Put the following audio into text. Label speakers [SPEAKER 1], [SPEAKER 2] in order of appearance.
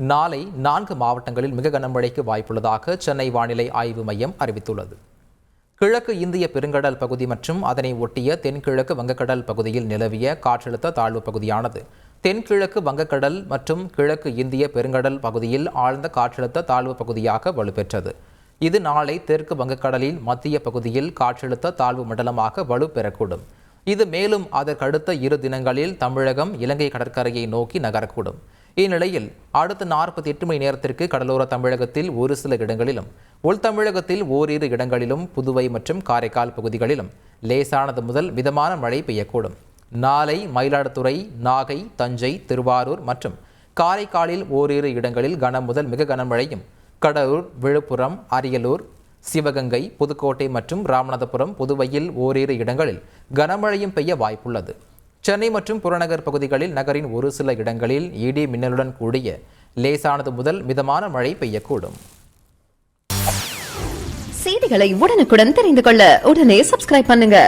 [SPEAKER 1] நாளை 4 மாவட்டங்களில் மிக கனமழைக்கு வாய்ப்புள்ளதாக சென்னை வானிலை ஆய்வு மையம் அறிவித்துள்ளது. கிழக்கு இந்திய பெருங்கடல் பகுதி மற்றும் அதனை ஒட்டிய தென்கிழக்கு வங்கக்கடல் பகுதியில் நிலவிய காற்றழுத்த தாழ்வு பகுதியானது தென்கிழக்கு வங்கக்கடல் மற்றும் கிழக்கு இந்திய பெருங்கடல் பகுதியில் ஆழ்ந்த காற்றழுத்த தாழ்வு பகுதியாக வலுப்பெற்றது. இது நாளை தெற்கு வங்கக்கடலின் மத்திய பகுதியில் காற்றழுத்த தாழ்வு மண்டலமாக வலுப்பெறக்கூடும். இது மேலும் அதற்கடுத்த 2 தினங்களில் தமிழகம், இலங்கை கடற்கரையை நோக்கி நகரக்கூடும். இந்நிலையில் அடுத்த 48 மணி நேரத்திற்கு கடலோர தமிழகத்தில் ஒரு சில இடங்களிலும், உள் தமிழகத்தில் ஓரிரு இடங்களிலும், புதுவை மற்றும் காரைக்கால் பகுதிகளிலும் லேசானது முதல் மிதமான மழை பெய்யக்கூடும். நாளை மயிலாடுதுறை, நாகை, தஞ்சை, திருவாரூர் மற்றும் காரைக்காலில் ஓரிரு இடங்களில் கனம் முதல் மிக கனமழையும், கடலூர், விழுப்புரம், அரியலூர், சிவகங்கை, புதுக்கோட்டை மற்றும் ராமநாதபுரம், புதுவையில் ஓரிரு இடங்களில் கனமழையும் பெய்ய வாய்ப்புள்ளது. சென்னை மற்றும் புறநகர் பகுதிகளில் நகரின் ஒரு சில இடங்களில் இடி மின்னலுடன் கூடிய லேசானது முதல் மிதமான மழை பெய்யக்கூடும்.
[SPEAKER 2] செய்திகளை உடனுக்குடன் தெரிந்து கொள்ள உடனே சப்ஸ்கிரைப் பண்ணுங்க.